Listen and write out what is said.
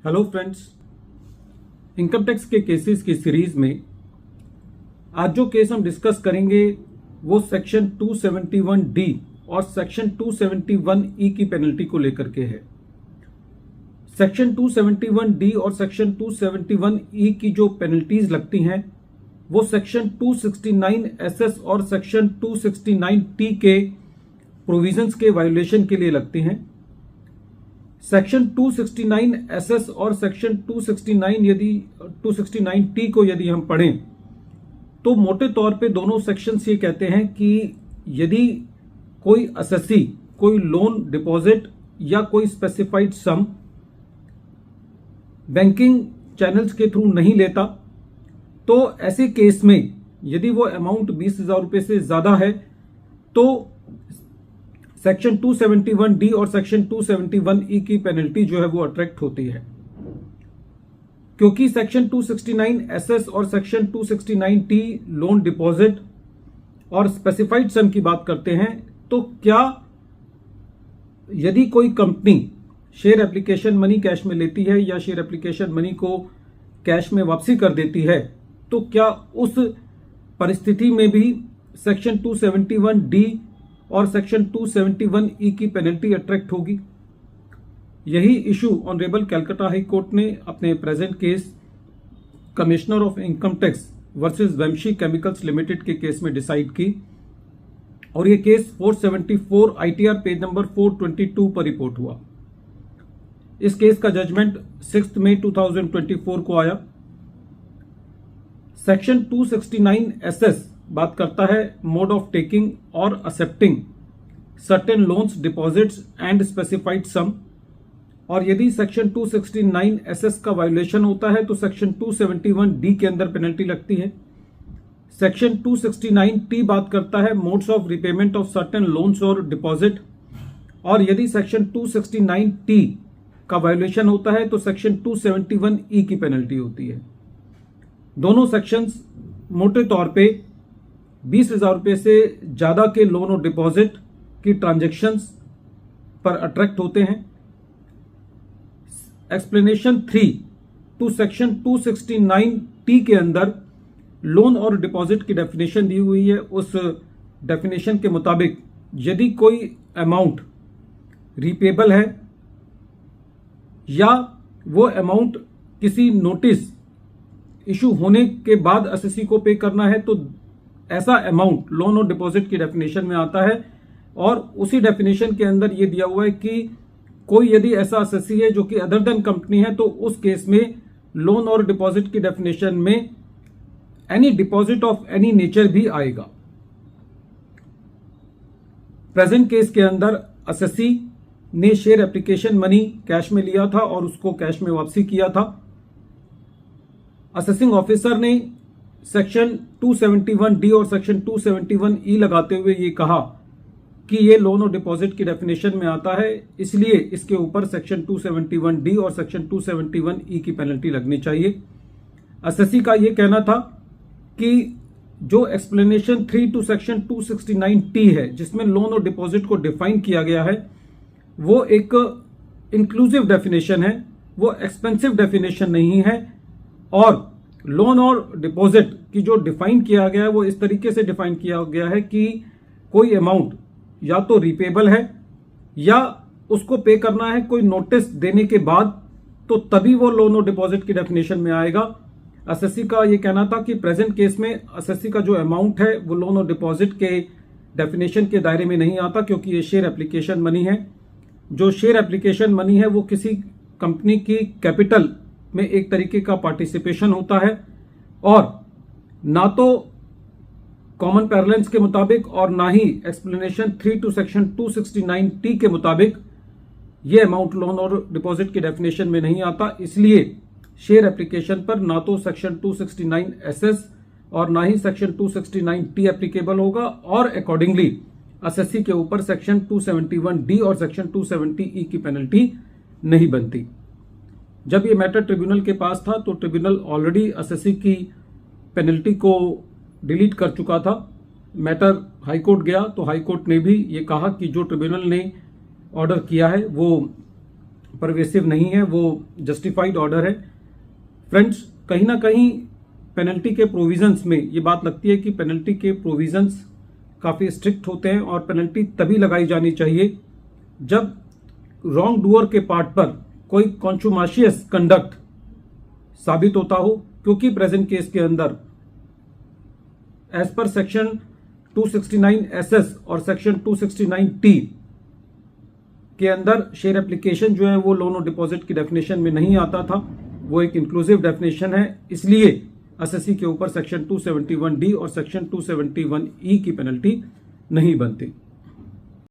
Hello friends, income tax के cases की series में आज जो केस हम डिस्कस करेंगे वो सेक्शन 271D और सेक्शन 271E की पेनल्टी को लेकर के है। सेक्शन 271D और सेक्शन 271E की जो पेनल्टीज लगती हैं वो सेक्शन 269SS और सेक्शन 269T के प्रोविजंस के वायोलेशन के लिए लगती हैं। सेक्शन 269SS और सेक्शन 269T को यदि हम पढ़ें तो मोटे तौर पे दोनों सेक्शंस ये कहते हैं कि यदि कोई असेसी कोई लोन डिपॉजिट या कोई स्पेसिफाइड सम बैंकिंग चैनल्स के थ्रू नहीं लेता तो ऐसे केस में यदि वो अमाउंट 20,000 रुपए से ज्यादा है तो सेक्शन 271D और सेक्शन 271E की पेनल्टी जो है वो अट्रैक्ट होती है। क्योंकि सेक्शन 269SS और सेक्शन 269T लोन डिपॉजिट और स्पेसिफाइड सम की बात करते हैं, तो क्या यदि कोई company share application money cash में लेती है या शेयर एप्लीकेशन मनी को कैश में वापसी कर देती है तो क्या उस परिस्थिति में भी सेक्शन 271D और सेक्शन 271E की पेनल्टी अट्रैक्ट होगी? यही issue honourable Calcutta high court ने अपने present case commissioner of income tax versus Vamshi chemicals limited के केस में डिसाइड की और ये केस 474 ITR पेज नंबर 422 पर रिपोर्ट हुआ। इस केस का जजमेंट 6 मई 2024 को आया। सेक्शन 269SS बात करता है मोड ऑफ टेकिंग और accepting certain loans deposits and specified sum, और यदि सेक्शन 269SS का वायोलेशन होता है तो सेक्शन 271D के अंदर पेनल्टी लगती है। सेक्शन 269T बात करता है modes of repayment of certain loans और डिपॉजिट, और यदि सेक्शन 269T का वायोलेशन होता है तो सेक्शन 271E की पेनल्टी होती है। दोनों सेक्शंस मोटे तौर पे 20,000 रुपए से ज्यादा के लोन और डिपॉजिट की ट्रांजैक्शंस पर अट्रैक्ट होते हैं। एक्सप्लेनेशन 3 टू सेक्शन 269T के अंदर लोन और डिपॉजिट की डेफिनेशन दी हुई है। उस डेफिनेशन के मुताबिक यदि कोई अमाउंट रीपेबल है या वो अमाउंट किसी नोटिस इशू होने के बाद असेसी को पे करना है तो ऐसा अमाउंट लोन और डिपॉजिट की डेफिनेशन में आता है। और उसी डेफिनेशन के अंदर ये दिया हुआ है कि कोई यदि ऐसा असेसी है जो कि अदर देन कंपनी है तो उस केस में लोन और डिपॉजिट की डेफिनेशन में any deposit of any nature भी आएगा। प्रेजेंट केस के अंदर असेसी ने शेयर एप्लीकेशन मनी कैश में लिया था और उसको कैश में वापसी किया था। असेसिंग ऑफिसर ने सेक्शन 271D और सेक्शन 271E लगाते हुए ये कहा कि ये लोन और डिपॉजिट की डेफिनेशन में आता है, इसलिए इसके ऊपर सेक्शन 271D और सेक्शन 271E की पेनल्टी लगनी चाहिए। असेसी का ये कहना था कि जो एक्सप्लेनेशन 3 टू सेक्शन 269T है जिसमें लोन और डिपॉजिट को डिफाइन किया गया है वो एक इंक्लूसिव डेफिनेशन है, वो एक्सपेंसिव डेफिनेशन नहीं है। और लोन और डिपॉजिट की जो डिफाइन किया गया है वो इस तरीके से डिफाइन किया गया है कि कोई अमाउंट या तो रिपेबल है या उसको पे करना है कोई नोटिस देने के बाद, तो तभी वो लोन और डिपॉजिट की डेफिनेशन में आएगा। असेसी का ये कहना था कि प्रेजेंट केस में असेसी का जो अमाउंट है वो लोन और डिपॉजिट के डेफिनेशन के दायरे में नहीं आता क्योंकि ये शेयर एप्लीकेशन मनी है। जो शेयर एप्लीकेशन मनी है वो किसी कंपनी की कैपिटल में एक तरीके का पार्टिसिपेशन होता है और ना तो कॉमन पैरेलेंस के मुताबिक और ना ही एक्सप्लेनेशन 3 टू सेक्शन 269T के मुताबिक ये अमाउंट लोन और डिपॉजिट की डेफिनेशन में नहीं आता। इसलिए शेयर एप्लीकेशन पर ना तो सेक्शन 269SS और ना ही सेक्शन 269T एप्लीकेबल होगा और अकॉर्डिंगली असेसी के ऊपर सेक्शन 271D और सेक्शन 270E की पेनल्टी नहीं बनती। जब ये मैटर ट्रिब्यूनल के पास था तो ट्रिब्यूनल ऑलरेडी असेसी की पेनल्टी को डिलीट कर चुका था। मैटर हाईकोर्ट गया तो हाईकोर्ट ने भी ये कहा कि जो ट्रिब्यूनल ने ऑर्डर किया है वो परवेसिव नहीं है, वो जस्टिफाइड ऑर्डर है। फ्रेंड्स, कहीं ना कहीं पेनल्टी के प्रोविजंस में ये बात लगती है कि पेनल्टी के प्रोविजंस काफ़ी स्ट्रिक्ट होते हैं और पेनल्टी तभी लगाई जानी चाहिए जब रॉन्ग डूअर के पार्ट पर कोई कॉन्चुमाशियस कंडक्ट साबित होता हो, क्योंकि प्रेजेंट केस के अंदर एज पर सेक्शन 269 SS और सेक्शन 269 T के अंदर शेयर एप्लीकेशन जो है वो लोन और डिपॉजिट की डेफिनेशन में नहीं आता था, वो एक इंक्लूसिव डेफिनेशन है, इसलिए एसएससी के ऊपर सेक्शन 271D और सेक्शन 271E की पेनल्टी नहीं बनती।